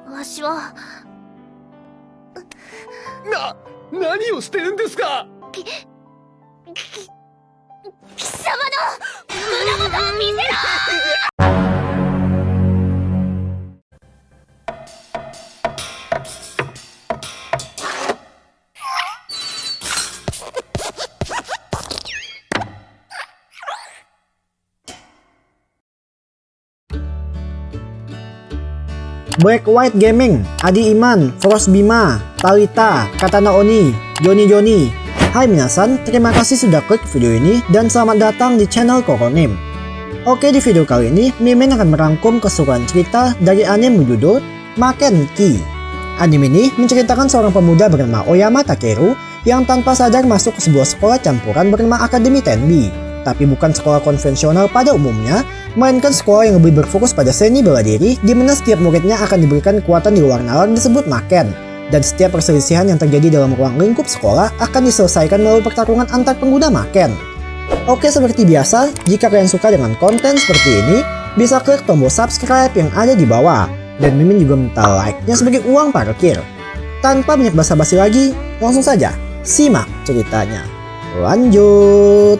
わしは何をしてるんですか。貴様の胸元を見せろ。Black White Gaming, Adi Iman, Frost Bima, Talita, Katana Oni, Joni. Hai minasan, terima kasih sudah klik video ini dan selamat datang di channel Koronim. Oke, di video kali ini Mimin akan merangkum keseluruhan cerita dari anime berjudul Maken Ki. Anime ini menceritakan seorang pemuda bernama Oyama Takeru yang tanpa sadar masuk ke sebuah sekolah campuran bernama Akademi Tenbi. Tapi bukan sekolah konvensional pada umumnya, melainkan sekolah yang lebih berfokus pada seni bela diri, di mana setiap muridnya akan diberikan kekuatan di luar nalar disebut Maken. Dan setiap perselisihan yang terjadi dalam ruang lingkup sekolah akan diselesaikan melalui pertarungan antar pengguna Maken. Oke, seperti biasa, jika kalian suka dengan konten seperti ini, bisa klik tombol subscribe yang ada di bawah. Dan Mimin juga minta like-nya sebagai uang parkir. Tanpa banyak basa-basi lagi, langsung saja simak ceritanya. Lanjut!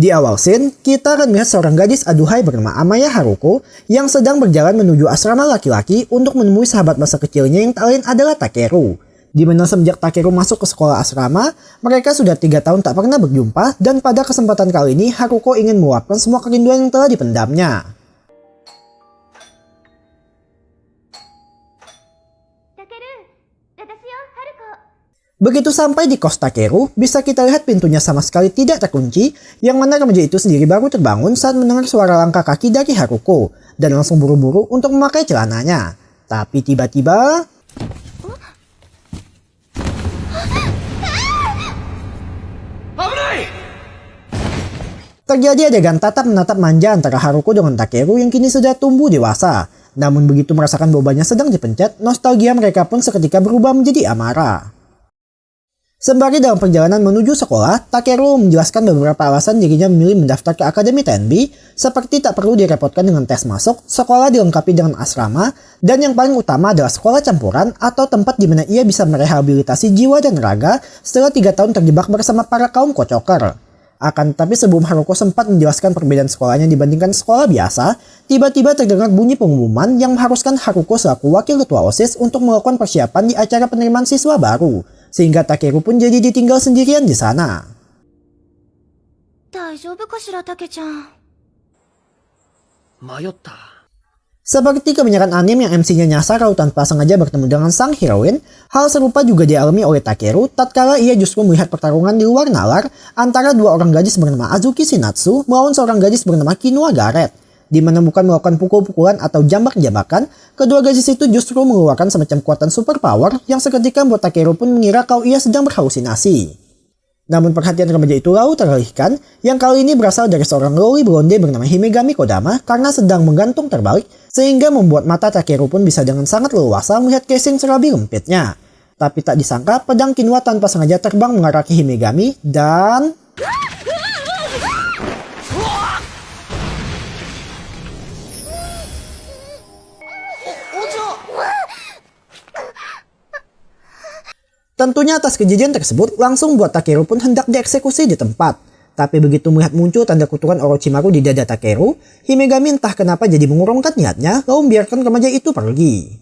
Di awal scene, kita akan melihat seorang gadis aduhai bernama Amaya Haruko yang sedang berjalan menuju asrama laki-laki untuk menemui sahabat masa kecilnya yang tak lain adalah Takeru. Di mana semenjak Takeru masuk ke sekolah asrama, mereka sudah 3 tahun tak pernah berjumpa dan pada kesempatan kali ini Haruko ingin meluapkan semua kerinduan yang telah dipendamnya. Begitu sampai di kos Takeru, bisa kita lihat pintunya sama sekali tidak terkunci, yang mana remaja itu sendiri baru terbangun saat mendengar suara langkah kaki dari Haruko, dan langsung buru-buru untuk memakai celananya. Tapi tiba-tiba... terjadi adegan tatap menatap manja antara Haruko dengan Takeru yang kini sudah tumbuh dewasa. Namun begitu merasakan bobanya sedang dipencet, nostalgia mereka pun seketika berubah menjadi amarah. Sembari dalam perjalanan menuju sekolah, Takeru menjelaskan beberapa alasan dirinya memilih mendaftar ke Akademi Tenbi, seperti tak perlu direpotkan dengan tes masuk, sekolah dilengkapi dengan asrama, dan yang paling utama adalah sekolah campuran atau tempat di mana ia bisa merehabilitasi jiwa dan raga setelah 3 tahun terjebak bersama para kaum kocoker. Akan tetapi sebelum Haruko sempat menjelaskan perbedaan sekolahnya dibandingkan sekolah biasa, tiba-tiba terdengar bunyi pengumuman yang mengharuskan Haruko selaku wakil ketua OSIS untuk melakukan persiapan di acara penerimaan siswa baru. Sehingga Takeru pun jadi ditinggal sendirian di sana. Seperti kebanyakan anime yang MC-nya nyasar lalu tanpa sengaja bertemu dengan sang heroine, hal serupa juga dialami oleh Takeru tatkala ia justru melihat pertarungan di luar nalar antara 2 orang gadis bernama Azuki Shinatsu melawan seorang gadis bernama Kinoa Gareth. Di mana bukan melakukan pukul-pukulan atau jambak-jambakan, kedua gadis itu justru mengeluarkan semacam kekuatan superpower yang seketika membuat Takeru pun mengira kalau ia sedang berhalusinasi. Namun perhatian remaja itu lalu teralihkan, yang kali ini berasal dari seorang loli blonde bernama Himegami Kodama karena sedang menggantung terbalik, sehingga membuat mata Takeru pun bisa dengan sangat leluasa melihat casing serabi lempitnya. Tapi tak disangka, pedang Kinoa tanpa sengaja terbang mengarah ke Himegami dan... tentunya atas kejadian tersebut langsung buat Takeru pun hendak dieksekusi di tempat. Tapi begitu melihat muncul tanda kutukan Orochimaru di dada Takeru, Himegami entah kenapa jadi mengurungkan niatnya lalu membiarkan remaja itu pergi.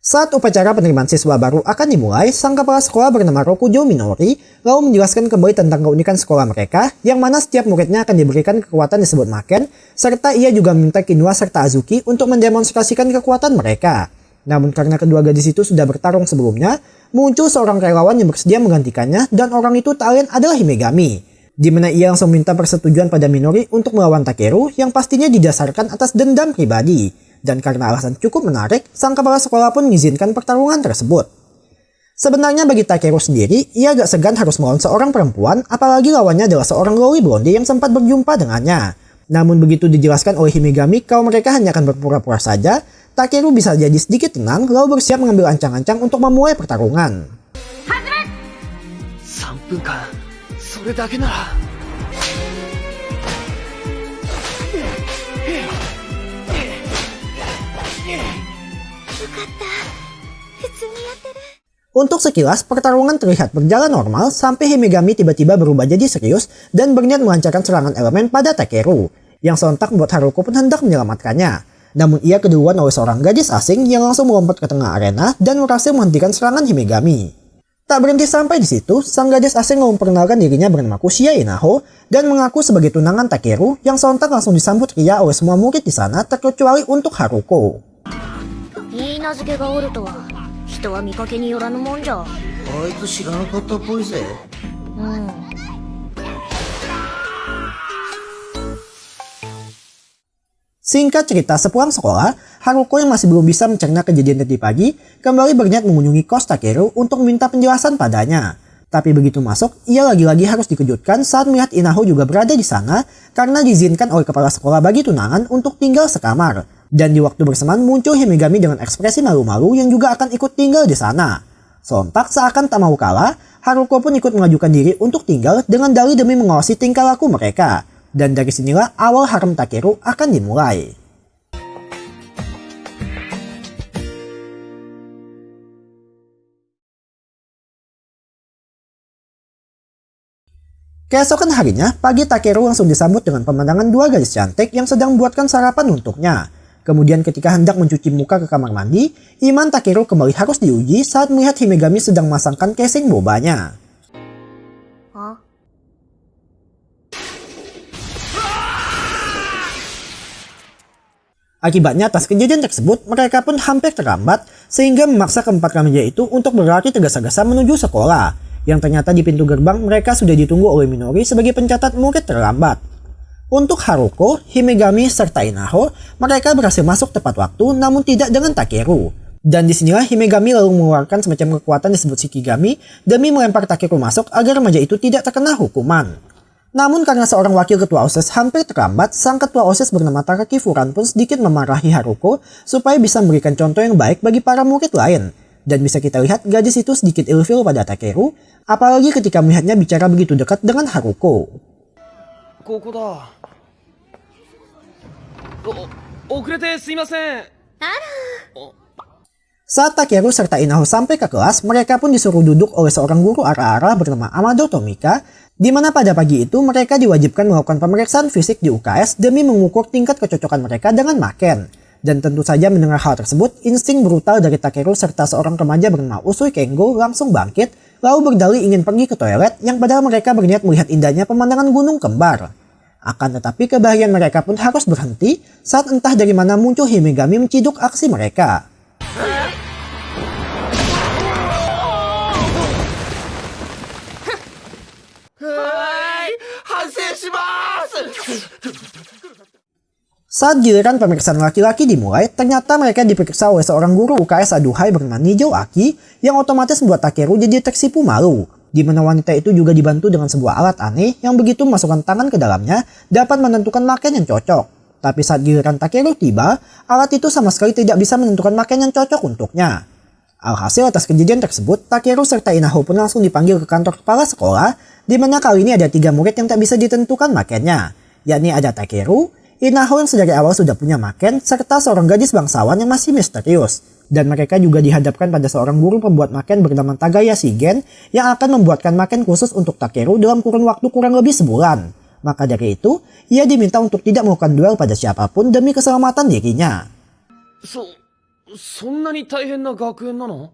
Saat upacara penerimaan siswa baru akan dimulai, sang kepala sekolah bernama Rokujo Minori lalu menjelaskan kembali tentang keunikan sekolah mereka, yang mana setiap muridnya akan diberikan kekuatan disebut Maken, serta ia juga meminta Kinoa serta Azuki untuk mendemonstrasikan kekuatan mereka. Namun karena kedua gadis itu sudah bertarung sebelumnya, muncul seorang relawan yang bersedia menggantikannya dan orang itu tak lain adalah Himegami. Di mana ia langsung minta persetujuan pada Minori untuk melawan Takeru yang pastinya didasarkan atas dendam pribadi. Dan karena alasan cukup menarik, sang kepala sekolah pun mengizinkan pertarungan tersebut. Sebenarnya bagi Takeru sendiri, ia agak segan harus melawan seorang perempuan, apalagi lawannya adalah seorang loli blonde yang sempat berjumpa dengannya. Namun begitu dijelaskan oleh Himegami kalau mereka hanya akan berpura-pura saja, Takeru bisa jadi sedikit tenang lalu bersiap mengambil ancang-ancang untuk memulai pertarungan. 分間それだけなら。Untuk sekilas, pertarungan terlihat berjalan normal sampai Himegami tiba-tiba berubah jadi serius dan berniat melancarkan serangan elemen pada Takeru, yang sontak membuat Haruko pun hendak menyelamatkannya. Namun ia keduluan oleh seorang gadis asing yang langsung melompat ke tengah arena dan berhasil menghentikan serangan Himegami. Tak berhenti sampai di situ, sang gadis asing memperkenalkan dirinya bernama Kushia Inaho dan mengaku sebagai tunangan Takeru yang sontak langsung disambut ria oleh semua murid di sana terkecuali untuk Haruko. いい名付けがおるとは人は見かけによらぬもんじゃ。あいつ知らなかったっぽいぜ。Singkat cerita, sepulang sekolah, Haruko yang masih belum bisa mencerna kejadian tadi pagi kembali berniat mengunjungi kos Takeru untuk meminta penjelasan padanya. Tapi begitu masuk, ia lagi-lagi harus dikejutkan saat melihat Inaho juga berada di sana karena diizinkan oleh kepala sekolah bagi tunangan untuk tinggal sekamar. Dan di waktu bersamaan muncul Himegami dengan ekspresi malu-malu yang juga akan ikut tinggal di sana. Sontak seakan tak mau kalah, Haruko pun ikut mengajukan diri untuk tinggal dengan dalih demi mengawasi tingkah laku mereka. Dan dari sinilah awal harem Takeru akan dimulai. Keesokan harinya, pagi Takeru langsung disambut dengan pemandangan dua gadis cantik yang sedang membuatkan sarapan untuknya. Kemudian ketika hendak mencuci muka ke kamar mandi, iman Takeru kembali harus diuji saat melihat Himegami sedang memasangkan casing bobanya. Akibatnya atas kejadian tersebut, mereka pun hampir terlambat sehingga memaksa keempat remaja itu untuk berlari tergesa-gesa menuju sekolah. Yang ternyata di pintu gerbang mereka sudah ditunggu oleh Minori sebagai pencatat murid terlambat. Untuk Haruko, Himegami, serta Inaho, mereka berhasil masuk tepat waktu namun tidak dengan Takeru. Dan disinilah Himegami lalu mengeluarkan semacam kekuatan disebut Shikigami demi melempar Takeru masuk agar remaja itu tidak terkena hukuman. Namun karena seorang wakil ketua OSIS hampir terlambat, sang ketua OSIS bernama Takaki Furan pun sedikit memarahi Haruko supaya bisa memberikan contoh yang baik bagi para murid lain. Dan bisa kita lihat gadis itu sedikit ilfil pada Takeru, apalagi ketika melihatnya bicara begitu dekat dengan Haruko. Saat Takeru serta Inaho sampai ke kelas, mereka pun disuruh duduk oleh seorang guru arah-arah bernama Amado Tomika, di mana pada pagi itu mereka diwajibkan melakukan pemeriksaan fisik di UKS demi mengukur tingkat kecocokan mereka dengan Maken. Dan tentu saja mendengar hal tersebut, insting brutal dari Takeru serta seorang remaja bernama Usui Kengo langsung bangkit, lalu berdalih ingin pergi ke toilet yang padahal mereka berniat melihat indahnya pemandangan gunung kembar. Akan tetapi kebahagiaan mereka pun harus berhenti saat entah dari mana muncul Himegami menciduk aksi mereka. Saat giliran pemeriksaan laki-laki dimulai, ternyata mereka diperiksa oleh seorang guru UKS aduhai bernama Nijou Aki yang otomatis membuat Takeru jadi tersipu malu. Di mana wanita itu juga dibantu dengan sebuah alat aneh yang begitu memasukkan tangan ke dalamnya dapat menentukan maken yang cocok. Tapi saat giliran Takeru tiba, alat itu sama sekali tidak bisa menentukan maken yang cocok untuknya. Alhasil atas kejadian tersebut, Takeru serta Inaho pun langsung dipanggil ke kantor kepala sekolah, di mana kali ini ada 3 murid yang tak bisa ditentukan makennya, yakni ada Takeru, Inaho yang sedari awal sudah punya maken, serta seorang gadis bangsawan yang masih misterius. Dan mereka juga dihadapkan pada seorang guru pembuat maken bernama Tagaya Shigen yang akan membuatkan maken khusus untuk Takeru dalam kurun waktu kurang lebih sebulan. Maka dari itu, ia diminta untuk tidak melakukan duel pada siapapun demi keselamatan dirinya. そんなに大変な学園なの？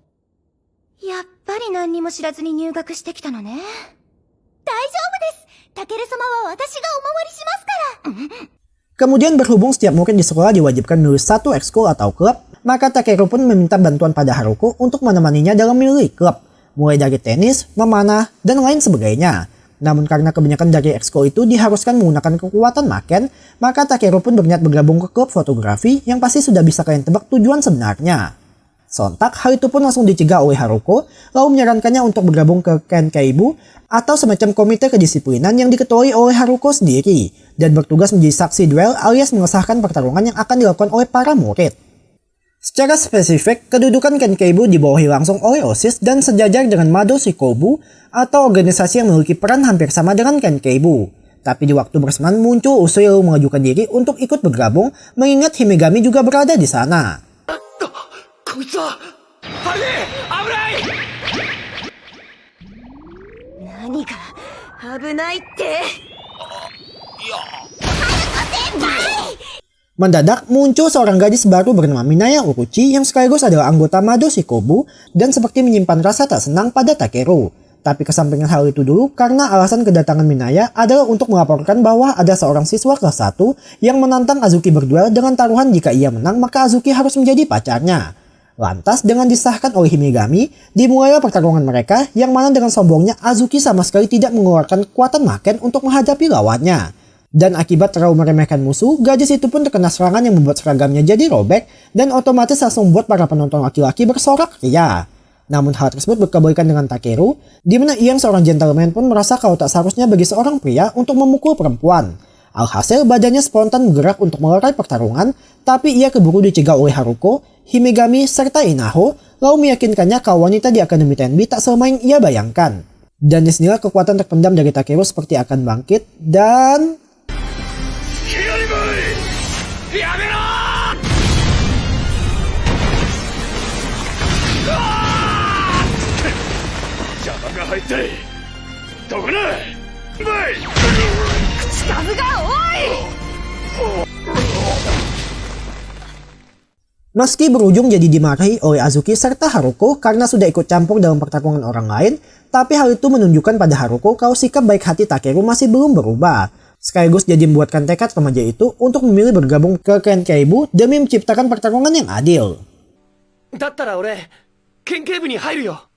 やっぱり何にも知らずに入学してきたのね。大丈夫です。タケル様は私がお守りしますから。Kemudian berhubung setiap murid di sekolah diwajibkan menulis satu ekskul atau klub, maka Takeru pun meminta bantuan pada Haruko untuk menemaninya dalam memilih klub, mulai dari tenis, memanah, dan lain sebagainya. Namun karena kebanyakan dari ekskul itu diharuskan menggunakan kekuatan maken, maka Takeru pun berniat bergabung ke klub fotografi yang pasti sudah bisa kalian tebak tujuan sebenarnya. Sontak, hal itu pun langsung dicegah oleh Haruko, lalu menyarankannya untuk bergabung ke Kenkeibu atau semacam komite kedisiplinan yang diketuai oleh Haruko sendiri, dan bertugas menjadi saksi duel alias mengesahkan pertarungan yang akan dilakukan oleh para murid. Secara spesifik, kedudukan Kenkeibu dibawahi langsung oleh OSIS dan sejajar dengan Mado Shikobu atau organisasi yang memiliki peran hampir sama dengan Kenkeibu. Tapi di waktu bersamaan muncul Usui lalu mengajukan diri untuk ikut bergabung mengingat Himegami juga berada di sana. こいつはあれ危ない。何が危ないって。 Mendadak muncul seorang gadis baru bernama Minaya Uruchi yang sekaligus adalah anggota Mado Shikobu dan seperti menyimpan rasa tak senang pada Takeru. Tapi kesampingan hal itu dulu karena alasan kedatangan Minaya adalah untuk melaporkan bahwa ada seorang siswa kelas 1 yang menantang Azuki berduel dengan taruhan jika ia menang maka Azuki harus menjadi pacarnya. Lantas dengan disahkan oleh Himegami, dimulailah pertarungan mereka yang mana dengan sombongnya Azuki sama sekali tidak mengeluarkan kekuatan Maken untuk menghadapi lawannya. Dan akibat terlalu meremehkan musuh, gadis itu pun terkena serangan yang membuat seragamnya jadi robek dan otomatis langsung membuat para penonton laki-laki bersorak ria. Namun hal tersebut berkebalikan dengan Takeru, di mana ia seorang gentleman pun merasa kalau tak seharusnya bagi seorang pria untuk memukul perempuan. Alhasil badannya spontan bergerak untuk melerai pertarungan, tapi ia keburu dicegah oleh Haruko, Himegami, serta Inaho, lalu meyakinkannya kalau wanita di Akademi Tenbi tak selama yang ia bayangkan. Dan disinilah kekuatan terpendam dari Takeru seperti akan bangkit, dan... Meski berujung jadi dimarahi oleh Azuki serta Haruko karena sudah ikut campur dalam pertarungan orang lain, tapi hal itu menunjukkan pada Haruko kalau sikap baik hati Takeru masih belum berubah. Sekaligus jadi membuatkan tekad remaja itu untuk memilih bergabung ke Kenkeibu demi menciptakan pertarungan yang adil. だったら俺県警部に入るよ。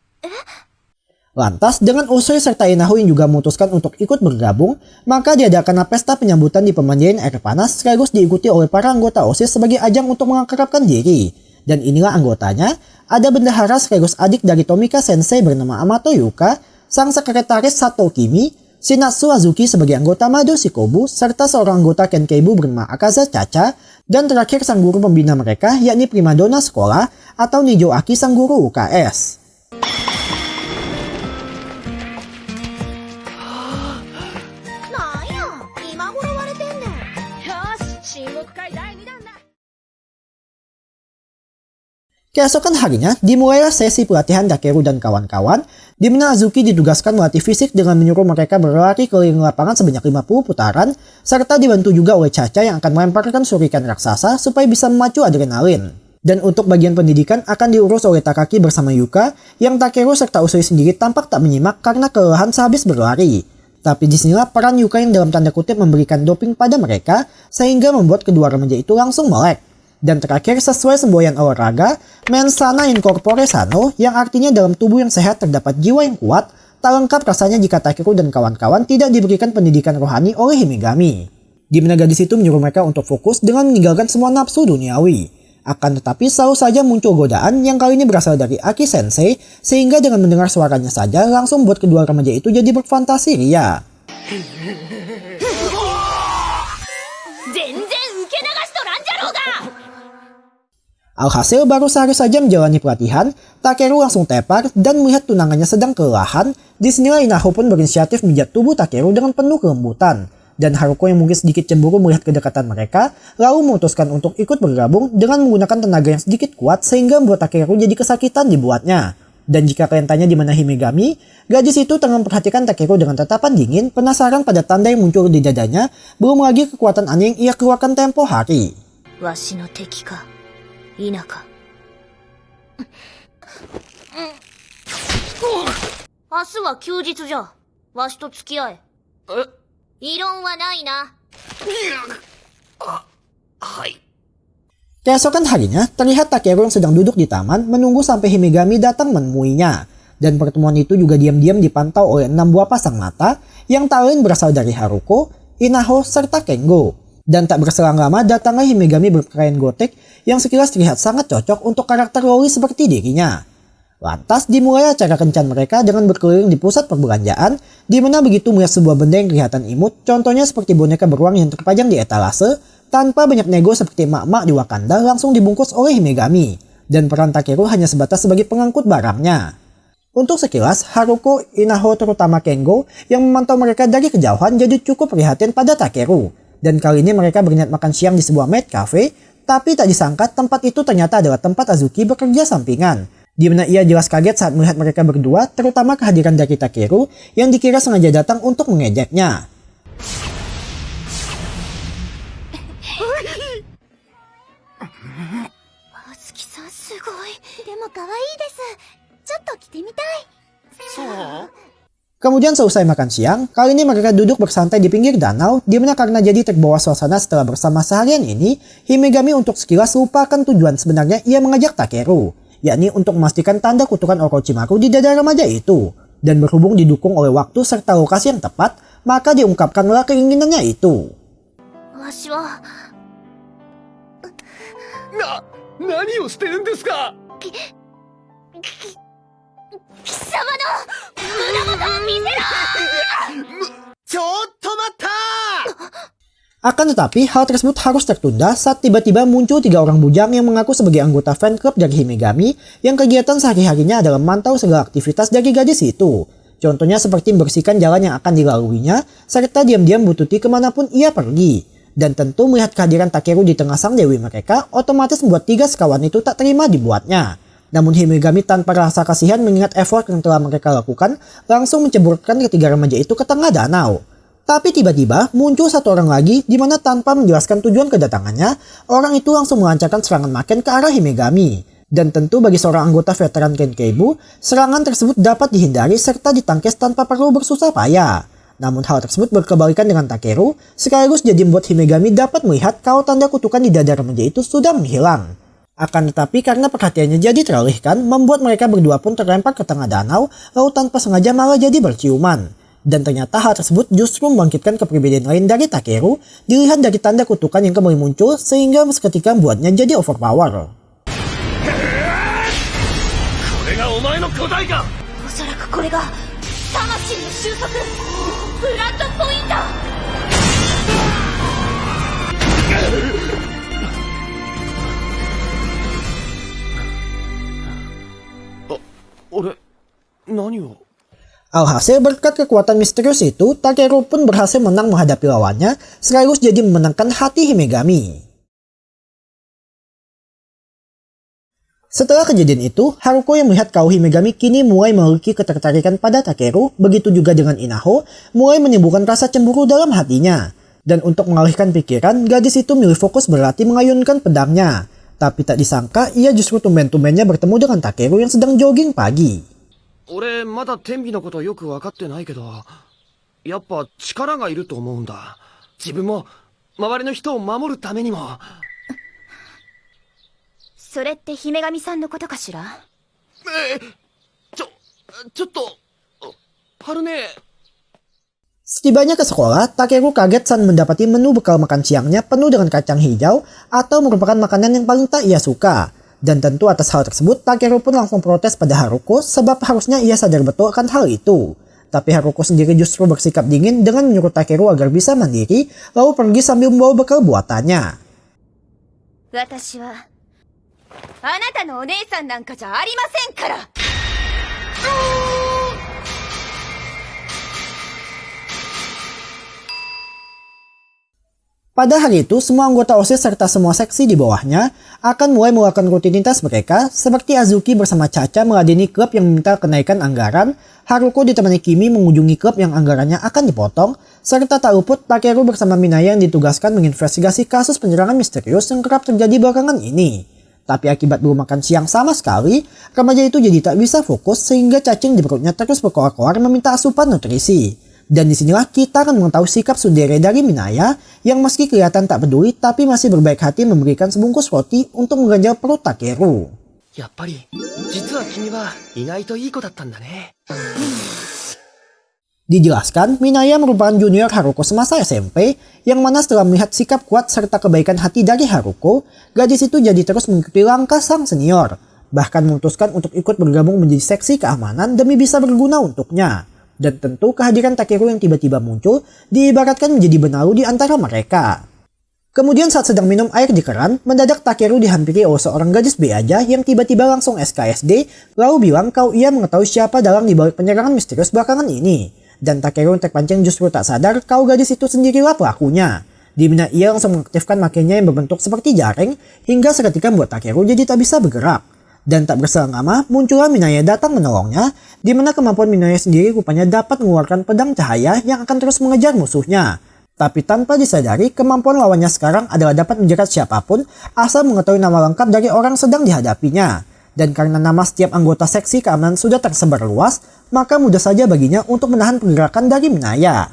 Lantas, dengan Usui serta Inaho yang juga memutuskan untuk ikut bergabung, maka diadakanlah pesta penyambutan di pemandian air panas sekaligus diikuti oleh para anggota OSIS sebagai ajang untuk mengakrabkan diri. Dan inilah anggotanya, ada bendahara sekaligus adik dari Tomika Sensei bernama Amato Yuka, sang sekretaris Sato Kimi, Shinatsu Azuki sebagai anggota Mado Shikobu, serta seorang anggota Kenkeibu bernama Akaza Chacha, dan terakhir sang guru pembina mereka yakni primadona sekolah atau Nijo Aki sang guru UKS. Keesokan harinya, dimulailah sesi pelatihan Takeru dan kawan-kawan, di mana Azuki ditugaskan melatih fisik dengan menyuruh mereka berlari keliling lapangan sebanyak 50 putaran, serta dibantu juga oleh Chacha yang akan melemparkan shuriken raksasa supaya bisa memacu adrenalin. Dan untuk bagian pendidikan akan diurus oleh Takaki bersama Yuka, yang Takeru serta Usui sendiri tampak tak menyimak karena kelelahan sehabis berlari. Tapi disinilah peran Yuka yang dalam tanda kutip memberikan doping pada mereka, sehingga membuat kedua remaja itu langsung melek. Dan terakhir sesuai semboyan olahraga, mens sana in corpore sano yang artinya dalam tubuh yang sehat terdapat jiwa yang kuat, tak lengkap rasanya jika Takeru dan kawan-kawan tidak diberikan pendidikan rohani oleh Himegami. Di mana gadis itu menyuruh mereka untuk fokus dengan meninggalkan semua nafsu duniawi. Akan tetapi selalu saja muncul godaan yang kali ini berasal dari Aki Sensei, sehingga dengan mendengar suaranya saja langsung buat kedua remaja itu jadi berfantasi ria. Alhasil baru sehari saja menjalani pelatihan, Takeru langsung tepar dan melihat tunangannya sedang kelelahan. Disinilah Inaho pun berinisiatif menjat tubuh Takeru dengan penuh kelembutan. Dan Haruko yang mungkin sedikit cemburu melihat kedekatan mereka, lalu memutuskan untuk ikut bergabung dengan menggunakan tenaga yang sedikit kuat sehingga membuat Takeru jadi kesakitan dibuatnya. Dan jika kalian tanya di mana Himegami, gadis itu tengah memperhatikan Takeru dengan tatapan dingin, penasaran pada tanda yang muncul di dadanya, belum lagi kekuatan aneh yang ia keluarkan tempo hari. 否か。明日は休日じゃ。わしと付き合え。異論はないな。はい。 Keesokan harinya, terlihat Takeru yang sedang duduk di taman menunggu sampai Himegami datang menemuinya. Dan pertemuan itu juga diam-diam dipantau oleh 6 buah pasang mata yang tak lain berasal dari Haruko, Inaho, serta Kengo. Dan tak berselang lama datanglah Himegami berpakaian gotek yang sekilas terlihat sangat cocok untuk karakter loli seperti dirinya. Lantas dimulai acara kencan mereka dengan berkeliling di pusat perbelanjaan, di mana begitu melihat sebuah benda yang kelihatan imut, contohnya seperti boneka beruang yang terpajang di etalase, Tanpa banyak nego seperti emak-emak di Wakanda langsung dibungkus oleh Himegami. Dan peran Takeru hanya sebatas sebagai pengangkut barangnya. Untuk sekilas, Haruko, Inaho, terutama Kengo yang memantau mereka dari kejauhan jadi cukup prihatin pada Takeru. Dan kali ini mereka berniat makan siang di sebuah maid cafe, tapi tak disangka tempat itu ternyata adalah tempat Azuki bekerja sampingan. Di mana ia jelas kaget saat melihat mereka berdua, terutama kehadiran dari Takeru yang dikira sengaja datang untuk mengejeknya. Azuki-san, sugoi. Demo kawaii desu. Chotto kite mitai. Kemudian seusai makan siang, kali ini mereka duduk bersantai di pinggir danau, di mana karena jadi terbawa suasana setelah bersama seharian ini, Himegami untuk sekilas lupakan tujuan sebenarnya ia mengajak Takeru, yakni untuk memastikan tanda kutukan Orochimaru di dada remaja itu. Dan berhubung didukung oleh waktu serta lokasi yang tepat, maka diungkapkanlah keinginannya itu. Washi wa 何をしてるんですか。貴様の胸元を見せろ。ちょっと待った。 Akan tetapi, hal tersebut harus tertunda saat tiba-tiba muncul 3 orang bujang yang mengaku sebagai anggota fan club dari Himegami yang kegiatan sehari-harinya adalah memantau segala aktivitas dari gadis itu. Contohnya seperti membersihkan jalan yang akan dilaluinya, serta diam-diam bututi kemanapun ia pergi. Dan tentu melihat kehadiran Takeru di tengah sang dewi mereka, otomatis membuat 3 sekawan itu tak terima dibuatnya. Namun Himegami tanpa rasa kasihan mengingat effort yang telah mereka lakukan, langsung menceburkan ketiga remaja itu ke tengah danau. Tapi tiba-tiba muncul 1 orang lagi di mana tanpa menjelaskan tujuan kedatangannya, orang itu langsung melancarkan serangan maken ke arah Himegami. Dan tentu bagi seorang anggota veteran Kenkeibu, serangan tersebut dapat dihindari serta ditangkis tanpa perlu bersusah payah. Namun hal tersebut berkebalikan dengan Takeru, sekaligus jadi membuat Himegami dapat melihat kalau tanda kutukan di dada remaja itu sudah menghilang. Akan tetapi karena perhatiannya jadi teralihkan, membuat mereka berdua pun terlempar ke tengah danau, lalu tanpa sengaja malah jadi berciuman. Dan ternyata hal tersebut justru membangkitkan kepribadian lain dari Takeru, dilihat dari tanda kutukan yang kembali muncul sehingga seketika membuatnya jadi overpower. これがお前の答えか。おそらくこれが魂の収束、ブラッドポイント。俺何を。 Alhasil berkat kekuatan misterius itu, Takeru pun berhasil menang menghadapi lawannya, sekaligus jadi memenangkan hati Himegami. Setelah kejadian itu, Haruko yang melihat kalau Himegami kini mulai memiliki ketertarikan pada Takeru, begitu juga dengan Inaho, mulai menimbulkan rasa cemburu dalam hatinya. Dan untuk mengalihkan pikiran, gadis itu milih fokus berlatih mengayunkan pedangnya. Tapi tak disangka, ia justru tumben-tumbennya bertemu dengan Takeru yang sedang jogging pagi. 俺まだ天秤のことよく分かってないけど、やっぱ力がいると思うんだ。自分も周りの人を守るためにも。それって姫神さんのことかしら。ちょっと春姉。 Setibanya ke sekolah, Takeru kaget saat mendapati menu bekal makan siangnya penuh dengan kacang hijau atau merupakan makanan yang paling tak ia suka. Dan tentu atas hal tersebut, Takeru pun langsung protes pada Haruko sebab harusnya ia sadar betul akan hal itu. Tapi Haruko sendiri justru bersikap dingin dengan menyuruh Takeru agar bisa mandiri, lalu pergi sambil membawa bekal buatannya. 私はあなたのお姉さんなんかじゃありませんから。 Pada hari itu, semua anggota OSIS serta semua seksi di bawahnya akan mulai melakukan rutinitas mereka seperti Azuki bersama Chacha meladeni klub yang meminta kenaikan anggaran, Haruko ditemani Kimi mengunjungi klub yang anggarannya akan dipotong, serta tak luput Takeru bersama Minaya yang ditugaskan menginvestigasi kasus penyerangan misterius yang kerap terjadi belakangan ini. Tapi akibat belum makan siang sama sekali, remaja itu jadi tak bisa fokus sehingga cacing di perutnya terus berkoar-koar meminta asupan nutrisi. Dan disinilah kita akan mengetahui sikap tsundere dari Minaya yang meski kelihatan tak peduli tapi masih berbaik hati memberikan sebungkus roti untuk mengganjal perut Takeru. やっぱり実は君は意外といい子だったんだね。 Dijelaskan, Minaya merupakan junior Haruko semasa SMP yang mana setelah melihat sikap kuat serta kebaikan hati dari Haruko, gadis itu jadi terus mengikuti langkah sang senior. Bahkan memutuskan untuk ikut bergabung menjadi seksi keamanan demi bisa berguna untuknya. Dan tentu kehadiran Takeru yang tiba-tiba muncul diibaratkan menjadi benalu di antara mereka. Kemudian saat sedang minum air di keran, mendadak Takeru dihampiri oleh seorang gadis B aja yang tiba-tiba langsung SKSD, lalu bilang kalau ia mengetahui siapa dalang di balik penyerangan misterius belakangan ini. Dan Takeru yang terpancing justru tak sadar kalau gadis itu sendirilah pelakunya. Di mana ia langsung mengaktifkan makainya yang berbentuk seperti jaring, hingga seketika membuat Takeru jadi tak bisa bergerak. Dan tak berselang lama, muncullah Minaya datang menolongnya, di mana kemampuan Minaya sendiri rupanya dapat mengeluarkan pedang cahaya yang akan terus mengejar musuhnya. Tapi tanpa disadari, kemampuan lawannya sekarang adalah dapat menjerat siapapun asal mengetahui nama lengkap dari orang sedang dihadapinya. Dan karena nama setiap anggota seksi keamanan sudah tersebar luas, maka mudah saja baginya untuk menahan pergerakan dari Minaya.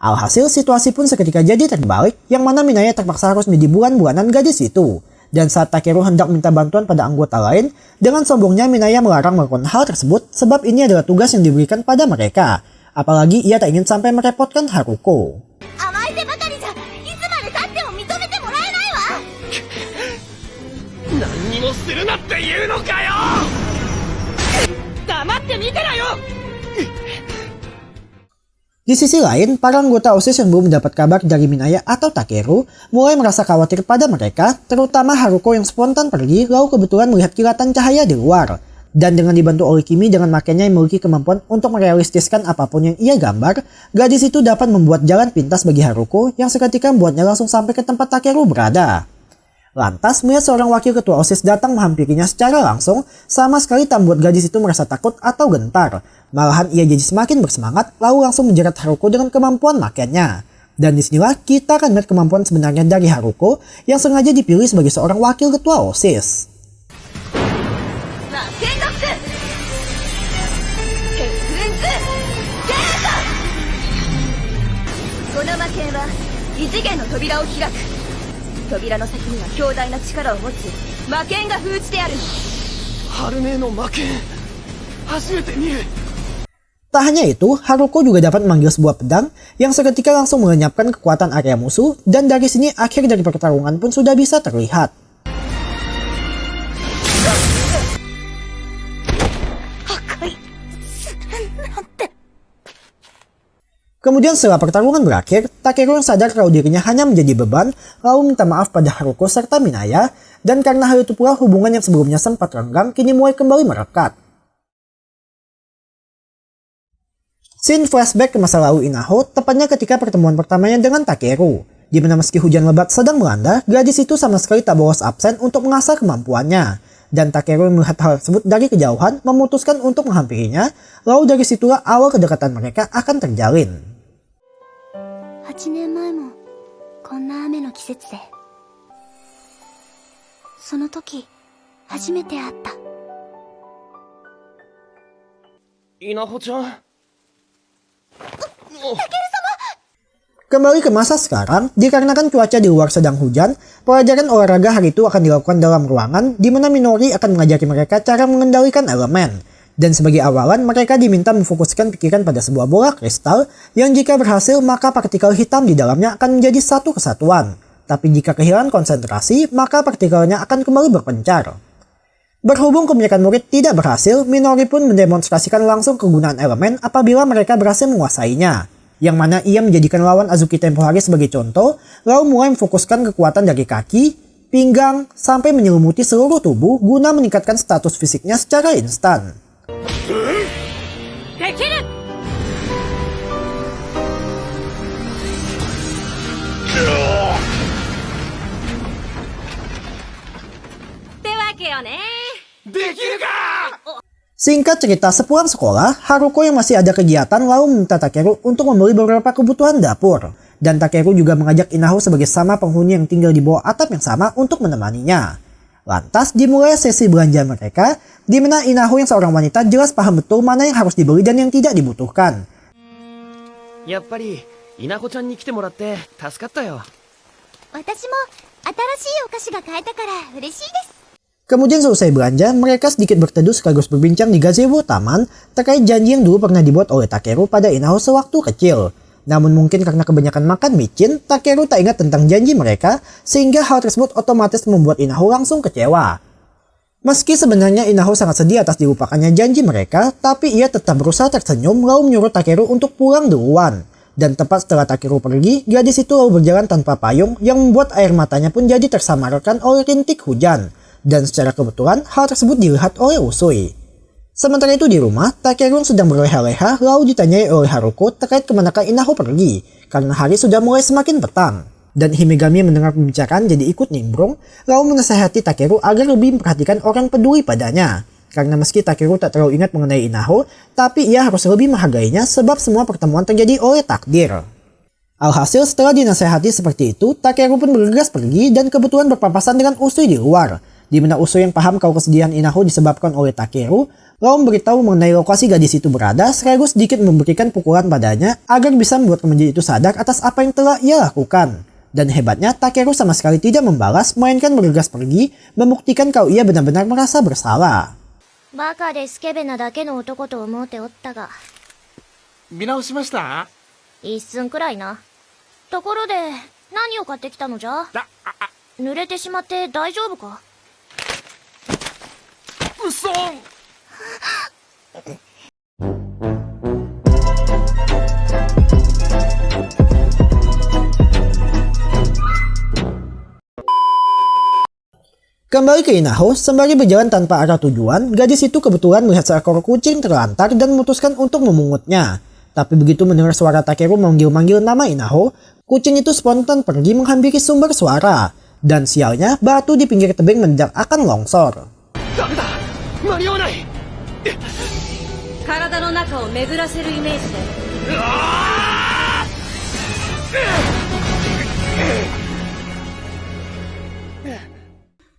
Alhasil situasi pun seketika jadi terbalik, yang mana Minaya terpaksa harus menjadi bulan-bulanan gadis itu. Dan saat Takeru hendak minta bantuan pada anggota lain, dengan sombongnya Minaya melarang melakukan hal tersebut sebab ini adalah tugas yang diberikan pada mereka. Apalagi ia tak ingin sampai merepotkan Haruko. 甘えてばかりじゃいつまで経っても認めてもらえないわ。何にもするなって言うのかよ。黙って見てろよ。 Di sisi lain, para anggota OSIS yang belum mendapat kabar dari Minaya atau Takeru mulai merasa khawatir pada mereka, terutama Haruko yang spontan pergi lalu kebetulan melihat kilatan cahaya di luar. Dan dengan dibantu oleh Kimi dengan makainya yang memiliki kemampuan untuk merealistiskan apapun yang ia gambar, gadis itu dapat membuat jalan pintas bagi Haruko yang seketika membuatnya langsung sampai ke tempat Takeru berada. Lantas, melihat seorang wakil ketua OSIS datang menghampirinya secara langsung, sama sekali tak membuat gadis itu merasa takut atau gentar. Malahan ia jadi semakin bersemangat, lalu langsung menjerat Haruko dengan kemampuan makainya. Dan disinilah kita akan melihat kemampuan sebenarnya dari Haruko yang sengaja dipilih sebagai seorang wakil ketua OSIS. Tak hanya itu, Haruko juga dapat memanggil sebuah pedang yang seketika langsung melenyapkan kekuatan area musuh, dan dari sini akhir dari pertarungan pun sudah bisa terlihat. Kemudian setelah pertarungan berakhir, Takeru yang sadar kalau dirinya hanya menjadi beban, lalu minta maaf pada Haruko serta Minaya, dan karena hal itu pula hubungan yang sebelumnya sempat renggang kini mulai kembali merekat. Scene flashback ke masa lalu Inaho, tepatnya ketika pertemuan pertamanya dengan Takeru, di mana meski hujan lebat sedang melanda, gadis itu sama sekali tak bolos absen untuk mengasah kemampuannya. Dan Takeru melihat hal tersebut dari kejauhan, memutuskan untuk menghampirinya, lalu dari situlah awal kedekatan mereka akan terjalin. 8年前もこんな雨の季節でその時初めて会った。稲穂ちゃん。 Kembali ke masa sekarang, dikarenakan cuaca di luar sedang hujan, pelajaran olahraga hari itu akan dilakukan dalam ruangan di mana Minori akan mengajari mereka cara mengendalikan elemen. Dan sebagai awalan, mereka diminta memfokuskan pikiran pada sebuah bola kristal yang jika berhasil maka partikel hitam di dalamnya akan menjadi satu kesatuan. Tapi jika kehilangan konsentrasi, maka partikelnya akan kembali berpencar. Berhubung kebanyakan murid tidak berhasil, Minori pun mendemonstrasikan langsung kegunaan elemen apabila mereka berhasil menguasainya. Yang mana ia menjadikan lawan Azuki tempo hari sebagai contoh, lalu mulai memfokuskan kekuatan dari kaki, pinggang, sampai menyelimuti seluruh tubuh guna meningkatkan status fisiknya secara instan. Singkat cerita, sepulang sekolah, Haruko yang masih ada kegiatan lalu meminta Takeru untuk membeli beberapa kebutuhan dapur. Dan Takeru juga mengajak Inaho sebagai sama penghuni yang tinggal di bawah atap yang sama untuk menemaninya. Lantas dimulai sesi belanja mereka, di mana Inaho yang seorang wanita jelas paham betul mana yang harus dibeli dan yang tidak dibutuhkan. やっぱり稲穂ちゃんに来てもらって助かったよ。私も新しいお菓子が買えたから嬉しいです。 Kemudian selesai belanja, mereka sedikit berteduh sekaligus berbincang di gazebo taman terkait janji yang dulu pernah dibuat oleh Takeru pada Inaho sewaktu kecil. Namun mungkin karena kebanyakan makan micin, Takeru tak ingat tentang janji mereka, sehingga hal tersebut otomatis membuat Inaho langsung kecewa. Meski sebenarnya Inaho sangat sedih atas dilupakannya janji mereka, tapi ia tetap berusaha tersenyum lalu menyuruh Takeru untuk pulang duluan. Dan tepat setelah Takeru pergi, gadis itu lalu berjalan tanpa payung yang membuat air matanya pun jadi tersamarkan oleh rintik hujan. Dan secara kebetulan, hal tersebut dilihat oleh Usui. Sementara itu di rumah, Takeru sedang berleha-leha lalu ditanyai oleh Haruko terkait kemanakah Inaho pergi, karena hari sudah mulai semakin petang. Dan Himegami mendengar pembicaraan jadi ikut nimbrung, lalu menasihati Takeru agar lebih memperhatikan orang peduli padanya. Karena meski Takeru tak terlalu ingat mengenai Inaho, tapi ia harus lebih menghargainya sebab semua pertemuan terjadi oleh takdir. Alhasil setelah dinasehati seperti itu, Takeru pun bergegas pergi dan kebetulan berpapasan dengan Usui di luar. Di mana Usui yang paham kalau kesedihan Inaho disebabkan oleh Takeru, lalu memberitahu mengenai lokasi gadis itu berada sekaligus sedikit memberikan pukulan padanya agar bisa membuat remaja itu sadar atas apa yang telah ia lakukan. Dan hebatnya Takeru sama sekali tidak membalas, melainkan bergegas pergi, membuktikan kalau ia benar-benar merasa bersalah. バカでスケベなだけの男と思うておったが、見直しました？一寸くらいな。ところで、何を買ってきたのじゃ？濡れてしまって大丈夫か？うそん。Kembali ke Inaho, sembari berjalan tanpa arah tujuan, gadis itu kebetulan melihat seekor kucing terlantar dan memutuskan untuk memungutnya. Tapi begitu mendengar suara Takeru memanggil-manggil nama Inaho, kucing itu spontan pergi menghampiri sumber suara. Dan sialnya, batu di pinggir tebing mendadak akan longsor. 間に合わない。体の中を巡らせるイメージで。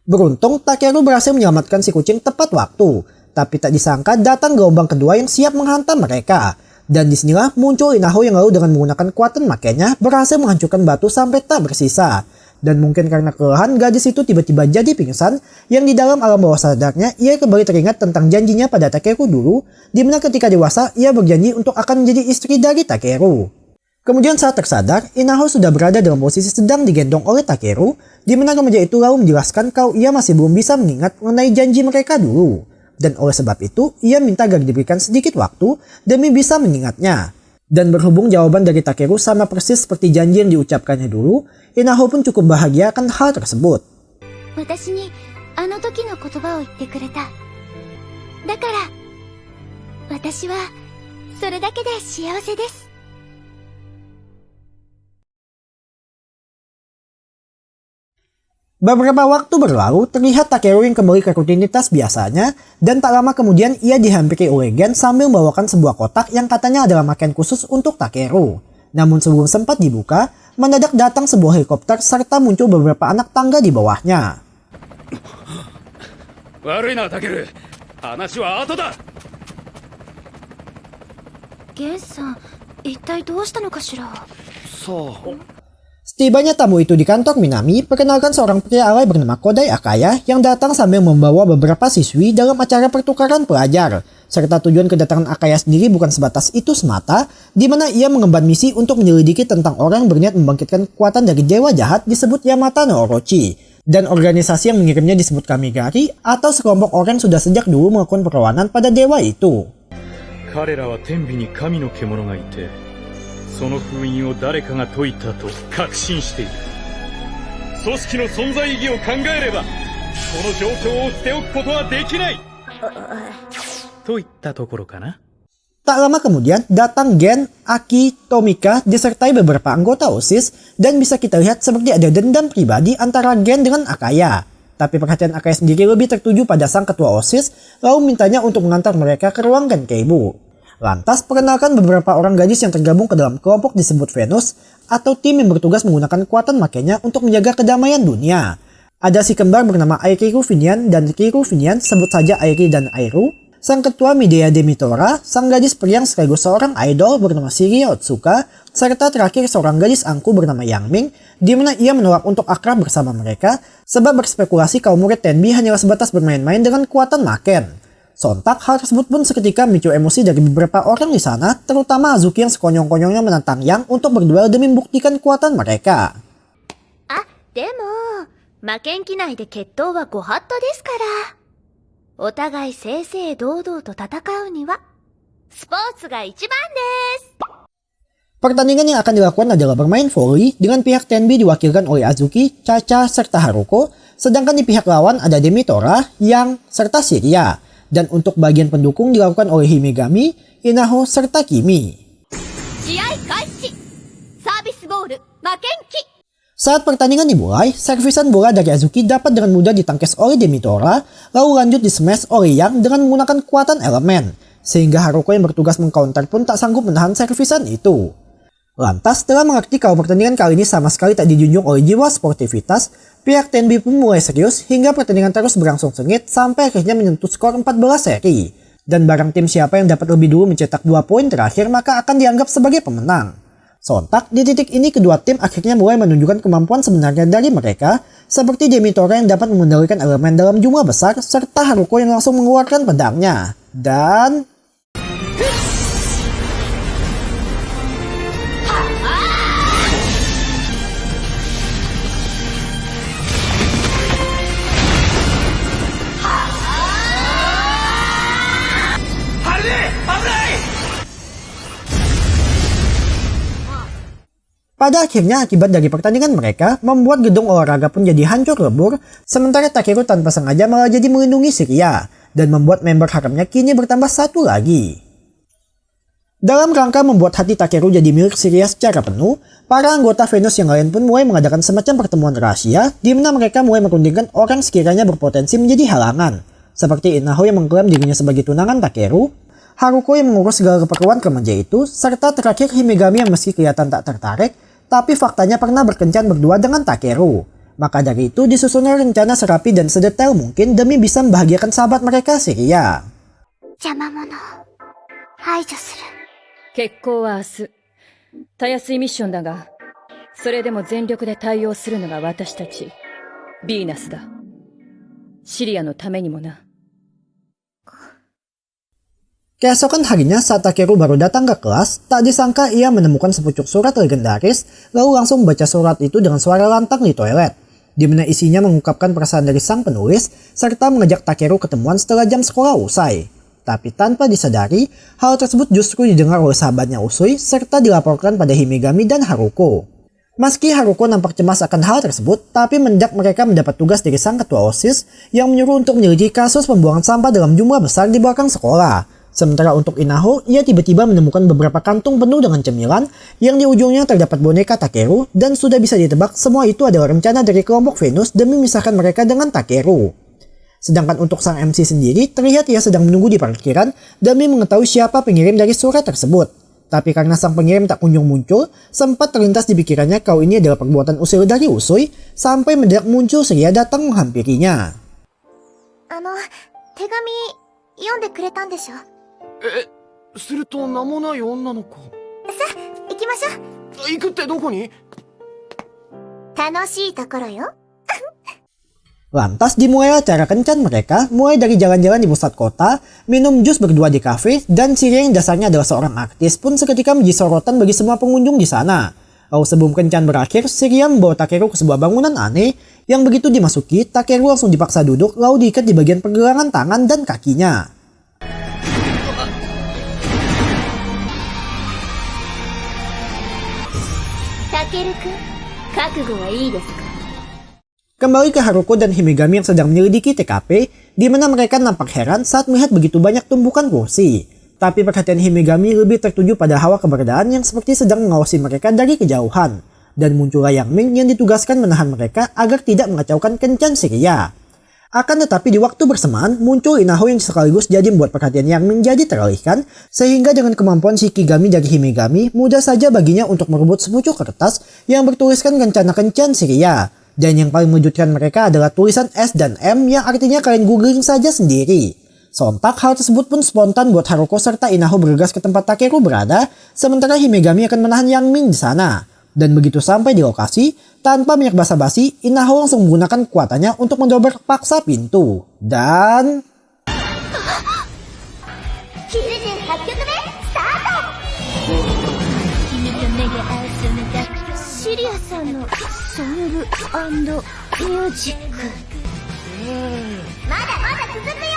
Beruntung, Takeru berhasil menyelamatkan si kucing tepat waktu. Tapi tak disangka datang gelombang kedua yang siap menghantam mereka. Dan disinilah muncul Inaho yang lalu dengan menggunakan kekuatan makainya berhasil menghancurkan batu sampai tak bersisa. Dan mungkin karena kelelahan, gadis itu tiba-tiba jadi pingsan, yang di dalam alam bawah sadarnya ia kembali teringat tentang janjinya pada Takeru dulu, dimana ketika dewasa ia berjanji untuk akan menjadi istri dari Takeru. Kemudian saat tersadar, Inaho sudah berada dalam posisi sedang digendong oleh Takeru, di mana remaja itu lalu menjelaskan kalau ia masih belum bisa mengingat mengenai janji mereka dulu. Dan oleh sebab itu, ia minta agar diberikan sedikit waktu demi bisa mengingatnya. Dan berhubung jawaban dari Takeru sama persis seperti janji yang diucapkannya dulu, Inaho pun cukup bahagia akan hal tersebut. 私にあの時の言葉を言ってくれた。だから、私はそれだけで幸せです。 Beberapa waktu berlalu, terlihat Takeru yang kembali ke rutinitas biasanya, dan tak lama kemudian ia dihampiri oleh Gen sambil membawakan sebuah kotak yang katanya adalah pakaian khusus untuk Takeru. Namun sebelum sempat dibuka, mendadak datang sebuah helikopter serta muncul beberapa anak tangga di bawahnya. 悪いな、タケル。話は後だ。ゲンさん、一体どうしたのかしら。さあ。 Setibanya tamu itu di kantor Minami, perkenalkan seorang pria alay bernama Kodai Akaya yang datang sambil membawa beberapa siswi dalam acara pertukaran pelajar. Serta tujuan kedatangan Akaya sendiri bukan sebatas itu semata, di mana ia mengemban misi untuk menyelidiki tentang orang berniat membangkitkan kekuatan dari dewa jahat disebut Yamata no Orochi. Dan organisasi yang mengirimnya disebut Kamigari, atau sekelompok orang sudah sejak dulu melakukan perlawanan pada dewa itu. 彼らは天秤に神の獣がいて、その封印を誰かが解いたと確信している。組織の存在意義を考えれば、この状況を捨ておくことはできない。といったところかな。 Tak lama kemudian datang Gen, Aki, Tomika disertai beberapa anggota OSIS dan bisa kita lihat seperti ada dendam pribadi antara Gen dengan Akaya. Tapi perhatian Akaya sendiri lebih tertuju pada sang ketua OSIS lalu mintanya untuk mengantar mereka ke ruang Genkeibu. Lantas perkenalkan beberapa orang gadis yang tergabung ke dalam kelompok disebut Venus atau tim yang bertugas menggunakan kekuatan makainya untuk menjaga kedamaian dunia. Ada si kembar bernama Airiru Finian dan Kiru Finian, sebut saja Airi dan Airu. Sang ketua Midea Demitora, sang gadis periang sekaligus seorang idol bernama Shiria Otsuka, serta terakhir seorang gadis angku bernama Yang Ming, di mana ia menolak untuk akrab bersama mereka sebab berspekulasi kaum murid Tenbi hanyalah sebatas bermain-main dengan kekuatan maken. Sontak hal tersebut pun seketika memicu emosi dari beberapa orang di sana, terutama Azuki yang sekonyong-konyongnya menantang Yang untuk berduel demi membuktikan kekuatan mereka. でも、負けん気内で決闘はご法度ですから。お互い正々堂々と戦うには、スポーツが一番です。Pertandingan yang akan dilakukan adalah bermain volley dengan pihak Tenbi diwakilkan oleh Azuki, Chacha, serta Haruko, sedangkan di pihak lawan ada Demitora, Yang, serta Shiria. Dan untuk bagian pendukung dilakukan oleh Himegami, Inaho, serta Kimi. Saat pertandingan dimulai, servisan bola dari Azuki dapat dengan mudah ditangkis oleh Demitora, lalu lanjut di smash oleh Yang dengan menggunakan kekuatan elemen, sehingga Haruko yang bertugas mengcounter pun tak sanggup menahan servisan itu. Lantas, setelah mengerti kalau pertandingan kali ini sama sekali tak dijunjung oleh jiwa sportivitas, pihak Tenbi pun mulai serius hingga pertandingan terus berlangsung sengit sampai akhirnya menyentuh skor 14 seri. Dan barang tim siapa yang dapat lebih dulu mencetak 2 poin terakhir maka akan dianggap sebagai pemenang. Sontak, di titik ini kedua tim akhirnya mulai menunjukkan kemampuan sebenarnya dari mereka, seperti Demitora yang dapat mengendalikan elemen dalam jumlah besar, serta Haruko yang langsung mengeluarkan pedangnya. Dan pada akhirnya akibat dari pertandingan mereka membuat gedung olahraga pun jadi hancur lebur, sementara Takeru tanpa sengaja malah jadi melindungi Shiria dan membuat member haremnya kini bertambah satu lagi. Dalam rangka membuat hati Takeru jadi milik Shiria secara penuh, para anggota Venus yang lain pun mulai mengadakan semacam pertemuan rahasia di mana mereka mulai merundingkan orang sekiranya berpotensi menjadi halangan, seperti Inaho yang mengklaim dirinya sebagai tunangan Takeru, Haruko yang mengurus segala keperluan remaja itu, serta terakhir Himegami yang meski kelihatan tak tertarik, tapi faktanya pernah berkencan berdua dengan Takeru. Maka dari itu disusun rencana serapi dan sedetail mungkin demi bisa membahagiakan sahabat mereka Shiria. 邪魔者を排除する。決行は明日。たやすいミッションだが、それでも全力で対応するのが私たち、ヴィーナスだ。シリアのためにもな。 Keesokan harinya saat Takeru baru datang ke kelas, tak disangka ia menemukan sepucuk surat legendaris, lalu langsung membaca surat itu dengan suara lantang di toilet, di mana isinya mengungkapkan perasaan dari sang penulis, serta mengajak Takeru ketemuan setelah jam sekolah usai. Tapi tanpa disadari, hal tersebut justru didengar oleh sahabatnya Usui, serta dilaporkan pada Himegami dan Haruko. Meski Haruko nampak cemas akan hal tersebut, tapi mendadak mereka mendapat tugas dari sang ketua OSIS yang menyuruh untuk menyelidiki kasus pembuangan sampah dalam jumlah besar di belakang sekolah. Sementara untuk Inaho, ia tiba-tiba menemukan beberapa kantung penuh dengan cemilan yang di ujungnya terdapat boneka Takeru dan sudah bisa ditebak semua itu adalah rencana dari kelompok Venus demi memisahkan mereka dengan Takeru. Sedangkan untuk sang MC sendiri, terlihat ia sedang menunggu di parkiran demi mengetahui siapa pengirim dari surat tersebut. Tapi karena sang pengirim tak kunjung muncul, sempat terlintas di pikirannya kalau ini adalah perbuatan usil dari Usui, sampai mendadak muncul Shiria datang menghampirinya. 手紙読んでくれたんでしょ？すると名もない女の子。さあ、行きましょう。行くってどこに？楽しいところよ。 Lantas dimulai acara kencan mereka, mulai dari jalan-jalan di pusat kota, minum jus berdua di kafe, dan Shiria yang dasarnya adalah seorang artis pun seketika menjadi sorotan bagi semua pengunjung di sana. Lalu sebelum kencan berakhir, Shiria membawa Takeru ke sebuah bangunan aneh, yang begitu dimasuki, Takeru langsung dipaksa duduk, lalu diikat di bagian pergelangan tangan dan kakinya. Takeru-kun, 覚悟はいいですか? Kembali ke Haruko dan Himegami yang sedang menyelidiki TKP, di mana mereka nampak heran saat melihat begitu banyak tumpukan kursi. Tapi perhatian Himegami lebih tertuju pada hawa keberadaan yang seperti sedang mengawasi mereka dari kejauhan. Dan muncullah Yang Ming yang ditugaskan menahan mereka agar tidak mengacaukan kencan Shiria. Akan tetapi di waktu bersamaan, muncul Inaho yang sekaligus jadi membuat perhatian Yang Ming jadi teralihkan, sehingga dengan kemampuan Shikigami dari Himegami, mudah saja baginya untuk merebut sepucuk kertas yang bertuliskan rencana kencan Shiria. Dan yang paling mengejutkan mereka adalah tulisan S dan M yang artinya kalian googling saja sendiri. Sontak hal tersebut pun spontan buat Haruko serta Inaho bergegas ke tempat Takeru berada, sementara Himegami akan menahan Yang Ming di sana. Dan begitu sampai di lokasi, tanpa banyak basa-basi, Inaho langsung menggunakan kekuatannya untuk mendobrak paksa pintu. Dan... 98曲目スタート。君と目が合うそのだシリアさんのソング&ミュージック。まだまだ続くよ。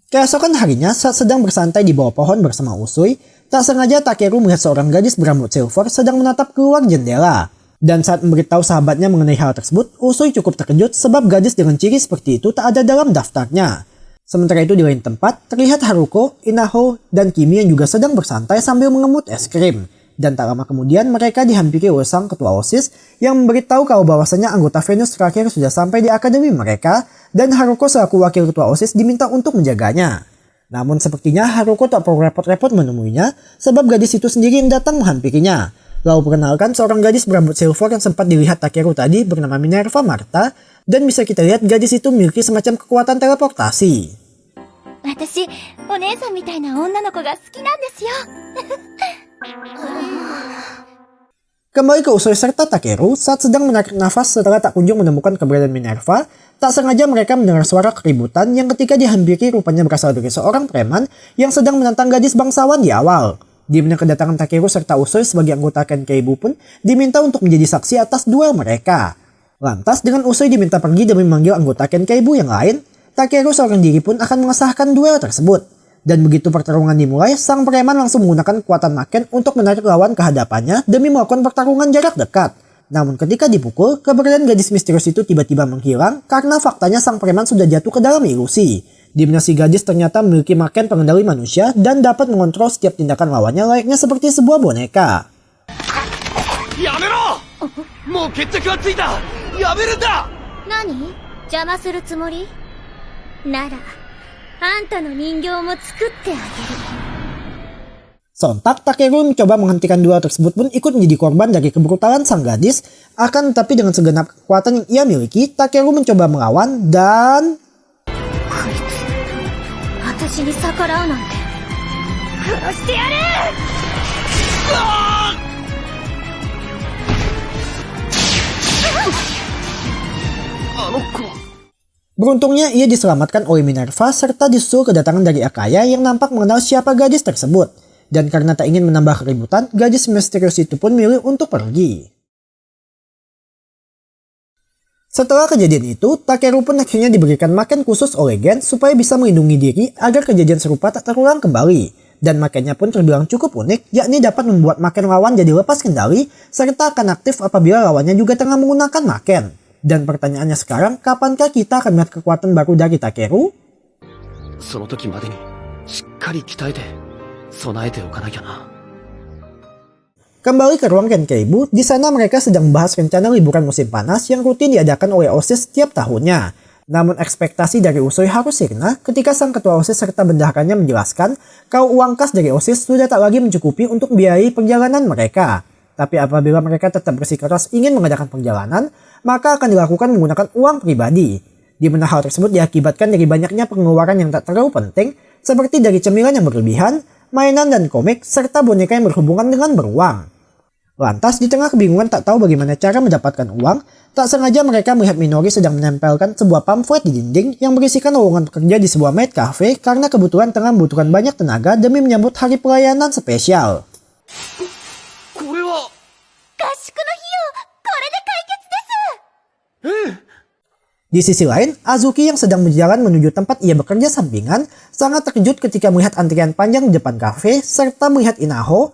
Keesokan harinya saat sedang bersantai di bawah pohon bersama Usui, tak sengaja Takeru melihat seorang gadis berambut silver sedang menatap keluar jendela. Dan saat memberitahu sahabatnya mengenai hal tersebut, Usui cukup terkejut sebab gadis dengan ciri seperti itu tak ada dalam daftarnya. Sementara itu di lain tempat, terlihat Haruko, Inaho, dan Kimi yang juga sedang bersantai sambil mengemut es krim. Dan tak lama kemudian mereka dihampiri oleh sang ketua OSIS yang memberitahu kalau bahwasanya anggota Venus terakhir sudah sampai di akademi mereka dan Haruko selaku wakil ketua OSIS diminta untuk menjaganya. Namun sepertinya Haruko tak perlu repot-repot menemuinya sebab gadis itu sendiri yang datang menghampirinya. Lalu perkenalkan seorang gadis berambut silver yang sempat dilihat Takeru tadi bernama Minerva Marta dan bisa kita lihat gadis itu memiliki semacam kekuatan teleportasi. 私、お姉さんみたいな女の子が好きなんですよ。 Kembali ke Usui serta Takeru saat sedang menarik nafas setelah tak kunjung menemukan keberadaan Minerva, tak sengaja mereka mendengar suara keributan yang ketika dihampiri rupanya berasal dari seorang preman yang sedang menantang gadis bangsawan di awal. Di mana kedatangan Takeru serta Usui sebagai anggota Kenkeibu pun diminta untuk menjadi saksi atas duel mereka. Lantas dengan Usui diminta pergi demi memanggil anggota Kenkeibu yang lain, Takeru seorang diri pun akan mengesahkan duel tersebut. Dan begitu pertarungan dimulai, sang preman langsung menggunakan kekuatan Maken untuk menarik lawan ke hadapannya demi melakukan pertarungan jarak dekat. Namun ketika dipukul, keberadaan gadis misterius itu tiba-tiba menghilang karena faktanya sang preman sudah jatuh ke dalam ilusi. Di mana si gadis ternyata memiliki Maken pengendali manusia dan dapat mengontrol setiap tindakan lawannya layaknya seperti sebuah boneka. やめろ！もう決着はついた！やめるんだ！何？邪魔するつもり？なら、あんたの人形も作ってあげる。 Sontak Takeru mencoba menghentikan duel tersebut pun ikut menjadi korban dari kebrutalan sang gadis. Akan tetapi dengan segenap kekuatan yang ia miliki, Takeru mencoba melawan dan... 私に逆らうなんて、殺してやる！ Beruntungnya ia diselamatkan oleh Minerva serta disusul kedatangan dari Akaya yang nampak mengenal siapa gadis tersebut. Dan karena tak ingin menambah keributan, gadis misterius itu pun milih untuk pergi. Setelah kejadian itu, Takeru pun akhirnya diberikan Maken khusus oleh Gen supaya bisa melindungi diri agar kejadian serupa tak terulang kembali. Dan Makennya pun terbilang cukup unik, yakni dapat membuat Maken lawan jadi lepas kendali serta akan aktif apabila lawannya juga tengah menggunakan Maken. Dan pertanyaannya sekarang, kapankah kita akan melihat kekuatan baru dari Takeru? その時までにしっかり鍛えて備えておかなきゃな。 Kembali ke ruang Kenkeibu, di sana mereka sedang membahas rencana liburan musim panas yang rutin diadakan oleh OSIS setiap tahunnya. Namun ekspektasi dari Usui harus sirna ketika sang ketua OSIS serta bendaharanya menjelaskan kalau uang kas dari OSIS sudah tak lagi mencukupi untuk membiayai perjalanan mereka. Tapi apabila mereka tetap bersikeras ingin mengadakan perjalanan, maka akan dilakukan menggunakan uang pribadi. Di mana hal tersebut diakibatkan dari banyaknya pengeluaran yang tak terlalu penting, seperti dari cemilan yang berlebihan, mainan dan komik, serta boneka yang berhubungan dengan beruang. Lantas di tengah kebingungan tak tahu bagaimana cara mendapatkan uang, tak sengaja mereka melihat Minori sedang menempelkan sebuah pamflet di dinding yang berisikan lowongan pekerja di sebuah maid cafe karena kebetulan tengah membutuhkan banyak tenaga demi menyambut hari pelayanan spesial. これは合宿の費用、これで解決です！ Di sisi lain, Azuki yang sedang berjalan menuju tempat ia bekerja sampingan sangat terkejut ketika melihat antrian panjang di depan kafe serta melihat Inaho,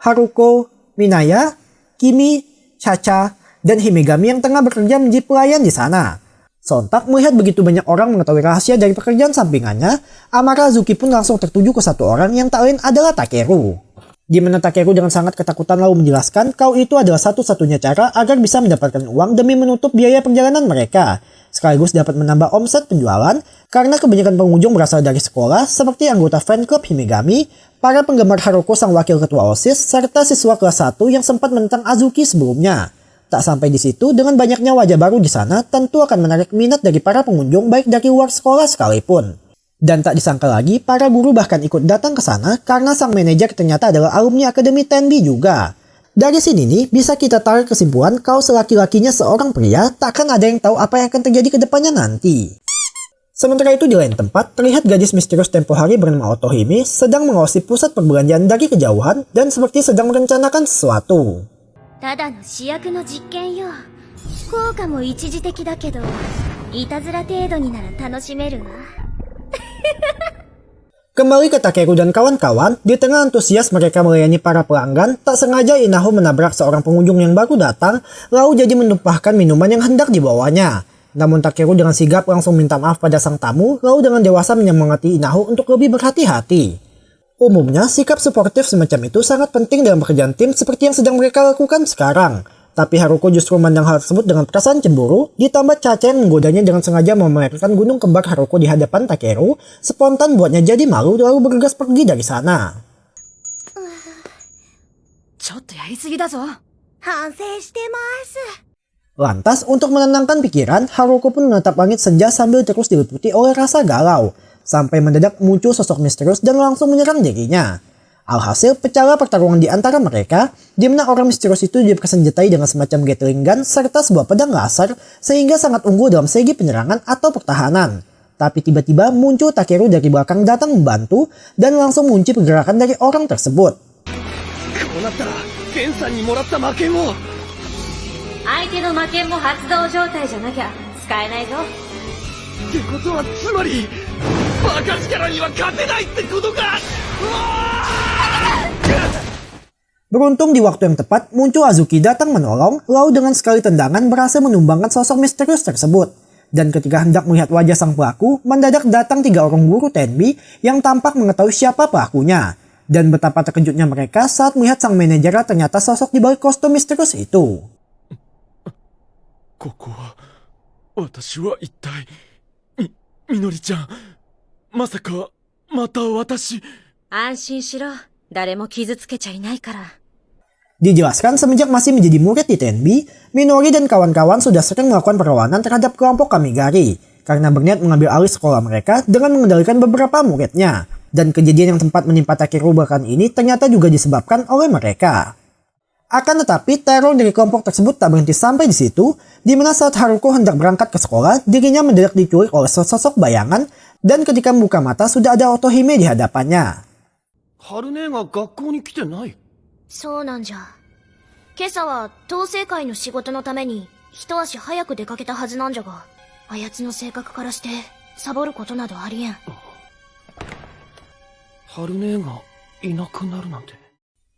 Haruko, Minaya, Kimi, Chacha, dan Himegami yang tengah bekerja menjadi pelayan di sana. Sontak melihat begitu banyak orang mengetahui rahasia dari pekerjaan sampingannya, amarah Azuki pun langsung tertuju ke satu orang yang tak lain adalah Takeru. Di mana Takeru dengan sangat ketakutan lalu menjelaskan kalau itu adalah satu-satunya cara agar bisa mendapatkan uang demi menutup biaya perjalanan mereka. Sekaligus dapat menambah omset penjualan karena kebanyakan pengunjung berasal dari sekolah seperti anggota fan club Himegami, para penggemar Haruko sang wakil ketua OSIS, serta siswa kelas 1 yang sempat menentang Azuki sebelumnya. Tak sampai di situ, dengan banyaknya wajah baru di sana tentu akan menarik minat dari para pengunjung baik dari luar sekolah sekalipun. Dan tak disangka lagi, para guru bahkan ikut datang ke sana karena sang manajer ternyata adalah alumni Akademi Tenbi juga. Dari sini nih, bisa kita tarik kesimpulan kalau selaki-lakinya seorang pria, takkan ada yang tahu apa yang akan terjadi ke depannya nanti. Sementara itu di lain tempat, terlihat gadis misterius tempo hari bernama Otohime sedang mengawasi pusat perbelanjaan dari kejauhan dan seperti sedang merencanakan sesuatu. ただの試薬の実験よ。効果も一時的だけど、いたずら程度になら楽しめるわ。Kembali ke Takeru dan kawan-kawan, di tengah antusias mereka melayani para pelanggan, tak sengaja Inaho menabrak seorang pengunjung yang baru datang, lalu jadi menumpahkan minuman yang hendak dibawanya. Namun Takeru dengan sigap langsung minta maaf pada sang tamu, lalu dengan dewasa menyemangati Inaho untuk lebih berhati-hati. Umumnya, sikap suportif semacam itu sangat penting dalam pekerjaan tim seperti yang sedang mereka lakukan sekarang. Tapi Haruko justru memandang hal tersebut dengan perasaan cemburu, ditambah Chacha yang menggodanya dengan sengaja memamerkan gunung kembar Haruko di hadapan Takeru, spontan buatnya jadi malu lalu bergegas pergi dari sana. ちょっとやりすぎだぞ。反省してます。 Lantas, untuk menenangkan pikiran, Haruko pun menatap langit senja sambil terus diliputi oleh rasa galau, sampai mendadak muncul sosok misterius dan langsung menyerang dirinya. Alhasil, pecahlah pertarungan di antara mereka, di mana orang misterius itu dipersenjatai dengan semacam Gatling gun serta sebuah pedang laser, sehingga sangat unggul dalam segi penyerangan atau pertahanan. Tapi tiba-tiba muncul Takeru dari belakang datang membantu, dan langsung mengunci pergerakan dari orang tersebut. こうなったらケンさんにもらった魔剣を。相手の魔剣も発動状態じゃなきゃ使えないぞ。ってことはつまりバカ力には勝てないってことか。 Beruntung di waktu yang tepat muncul Azuki datang menolong, lalu dengan sekali tendangan berhasil menumbangkan sosok misterius tersebut. Dan ketika hendak melihat wajah sang pelaku, mendadak datang 3 orang guru Tenbi yang tampak mengetahui siapa pelakunya. Dan betapa terkejutnya mereka saat melihat sang manajer ternyata sosok di balik kostum misterius itu. ここは私は一体みのりちゃんまさかまた私 安心しろ。誰も傷つけちゃいないから。 Dijelaskan semenjak masih menjadi murid di Tenbi, Minori dan kawan-kawan sudah sering melakukan perlawanan terhadap kelompok Kamigari karena berniat mengambil alih sekolah mereka dengan mengendalikan beberapa muridnya. Dan kejadian yang sempat menimpa Takeru bahkan ini ternyata juga disebabkan oleh mereka. Akan tetapi, teror dari kelompok tersebut tak berhenti sampai di situ, di mana saat Haruko hendak berangkat ke sekolah, dirinya mendadak diculik oleh sosok bayangan, dan ketika membuka mata sudah ada Otohime di hadapannya. 春姉が学校に来てない。そうなんじゃ。今朝は統制会の仕事のために一足早く出かけたはずなんじゃが、あやつの性格からしてサボることなどありえん。春姉がいなくなるなんて。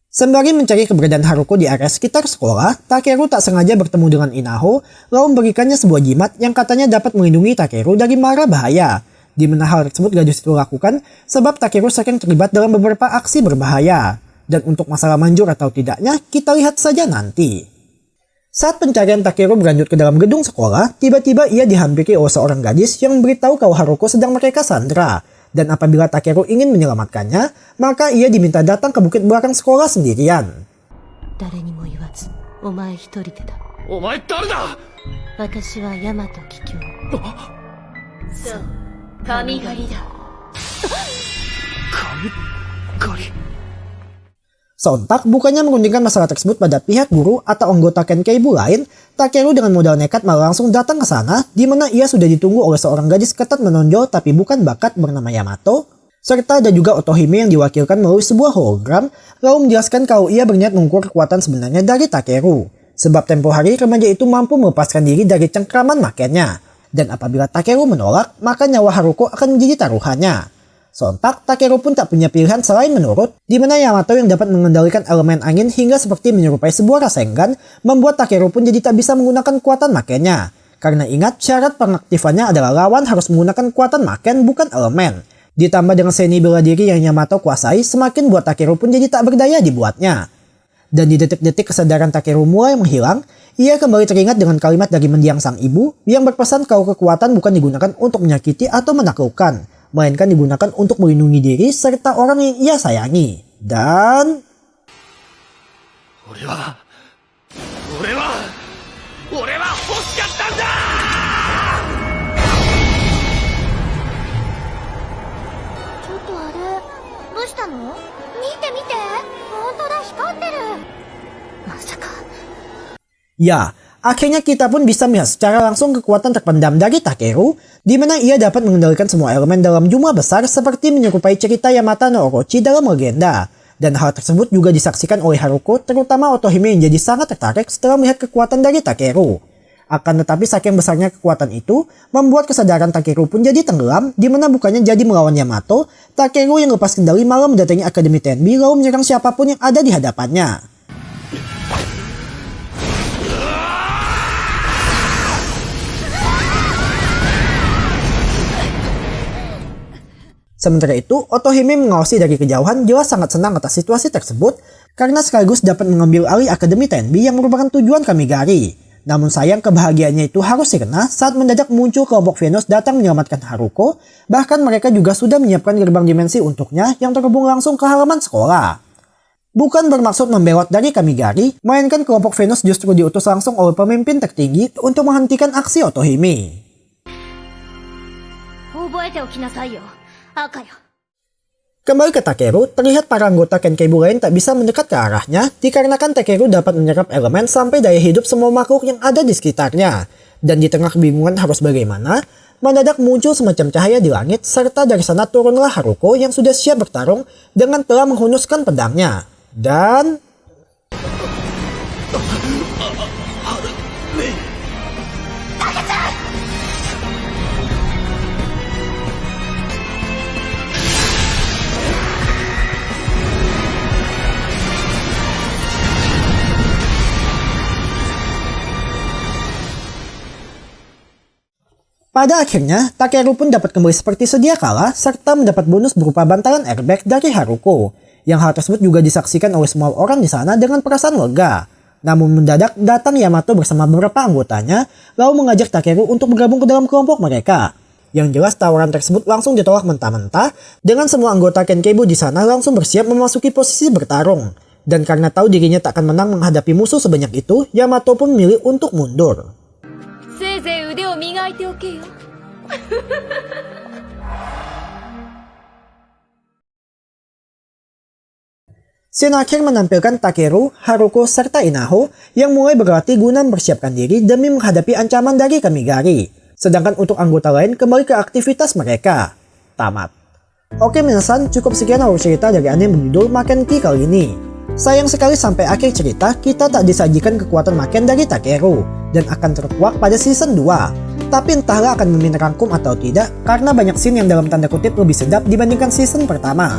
Sembari mencari keberadaan Haruko di area sekitar sekolah, Takeru tak sengaja bertemu dengan Inaho, lalu memberikannya sebuah jimat yang katanya dapat melindungi Takeru dari mara bahaya. Di mana hal tersebut gak justru dilakukan sebab Takeru sering terlibat dalam beberapa aksi berbahaya. Dan untuk masalah manjur atau tidaknya, kita lihat saja nanti. Saat pencarian Takeru berlanjut ke dalam gedung sekolah, tiba-tiba ia dihampiri oleh seorang gadis yang memberitahu kalau Haruko sedang mereka sandra. Dan apabila Takeru ingin menyelamatkannya, maka ia diminta datang ke bukit belakang sekolah sendirian. 誰にも言わず、お前一人でだ。お前誰だ。私は大和桔梗。そう、神狩りだ。神狩り。 Sontak bukannya merundingkan masalah tersebut pada pihak guru atau anggota Kenkeibu lain, Takeru dengan modal nekat malah langsung datang ke sana, di mana ia sudah ditunggu oleh seorang gadis ketat menonjol tapi bukan bakat bernama Yamato, serta ada juga Otohime yang diwakilkan melalui sebuah hologram, lalu menjelaskan kalau ia berniat mengukur kekuatan sebenarnya dari Takeru. Sebab tempo hari remaja itu mampu melepaskan diri dari cengkraman makennya, dan apabila Takeru menolak, maka nyawa Haruko akan menjadi taruhannya. Sontak, Takeru pun tak punya pilihan selain menurut, di mana Yamato yang dapat mengendalikan elemen angin hingga seperti menyerupai sebuah Rasengan, membuat Takeru pun jadi tak bisa menggunakan kekuatan makenya. Karena ingat, syarat pengaktifannya adalah lawan harus menggunakan kekuatan maken bukan elemen. Ditambah dengan seni bela diri yang Yamato kuasai, semakin buat Takeru pun jadi tak berdaya dibuatnya. Dan di detik-detik kesadaran Takeru mulai menghilang, ia kembali teringat dengan kalimat dari mendiang sang ibu yang berpesan kalau kekuatan bukan digunakan untuk menyakiti atau menaklukkan, melainkan digunakan untuk melindungi diri serta orang yang ia sayangi. Dan... 俺は欲しかったんだ。ちょっとあれ、どうしたの？見て見て、本当だ、光ってる。まさか。 Ya, akhirnya kita pun bisa melihat secara langsung kekuatan terpendam dari Takeru, di mana ia dapat mengendalikan semua elemen dalam jumlah besar seperti menyerupai cerita Yamata no Orochi dalam legenda. Dan hal tersebut juga disaksikan oleh Haruko, terutama Otohime yang jadi sangat tertarik setelah melihat kekuatan dari Takeru. Akan tetapi saking besarnya kekuatan itu, membuat kesadaran Takeru pun jadi tenggelam, di mana bukannya jadi melawan Yamato, Takeru yang lepas kendali malah mendatangi Akademi Tenbi lalu menyerang siapapun yang ada di hadapannya. Sementara itu, Otohime mengawasi dari kejauhan jelas sangat senang atas situasi tersebut karena sekaligus dapat mengambil alih Akademi Tenbi yang merupakan tujuan Kamigari. Namun sayang kebahagiaannya itu harus sirna saat mendadak muncul kelompok Venus datang menyelamatkan Haruko, bahkan mereka juga sudah menyiapkan gerbang dimensi untuknya yang terhubung langsung ke halaman sekolah. Bukan bermaksud membelot dari Kamigari, melainkan kelompok Venus justru diutus langsung oleh pemimpin tertinggi untuk menghentikan aksi Otohime. 覚えておきなさいよ、赤よ。 Kembali ke Takeru, terlihat para anggota Kenkeibu lain tak bisa mendekat ke arahnya dikarenakan Takeru dapat menyerap elemen sampai daya hidup semua makhluk yang ada di sekitarnya. Dan di tengah kebingungan harus bagaimana, mendadak muncul semacam cahaya di langit serta dari sana turunlah Haruko yang sudah siap bertarung dengan telah menghunuskan pedangnya. Dan... Pada akhirnya, Takeru pun dapat kembali seperti sedia kala serta mendapat bonus berupa bantalan airbag dari Haruko. Yang hal tersebut juga disaksikan oleh semua orang di sana dengan perasaan lega. Namun mendadak datang Yamato bersama beberapa anggotanya lalu mengajak Takeru untuk bergabung ke dalam kelompok mereka. Yang jelas tawaran tersebut langsung ditolak mentah-mentah dengan semua anggota Kenkeibu di sana langsung bersiap memasuki posisi bertarung. Dan karena tahu dirinya tak akan menang menghadapi musuh sebanyak itu, Yamato pun memilih untuk mundur. せいぜい腕を磨いておけよ。 Scene akhir menampilkan Takeru, Haruko, serta Inaho yang mulai berlatih guna mempersiapkan diri demi menghadapi ancaman dari Kamigari. Sedangkan untuk anggota lain kembali ke aktivitas mereka. Tamat. Oke minasan, cukup sekian alur cerita dari anime berjudul Makenki kali ini. Sayang sekali sampai akhir cerita kita tak disajikan kekuatan Maken dari Takeru dan akan terkuak pada season 2. Tapi entahlah akan memin rangkum atau tidak karena banyak scene yang dalam tanda kutip lebih sedap dibandingkan season pertama.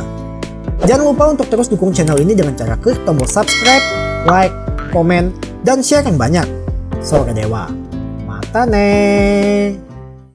Jangan lupa untuk terus dukung channel ini dengan cara klik tombol subscribe, like, komen, dan share yang banyak. Sore Dewa. Mata ne.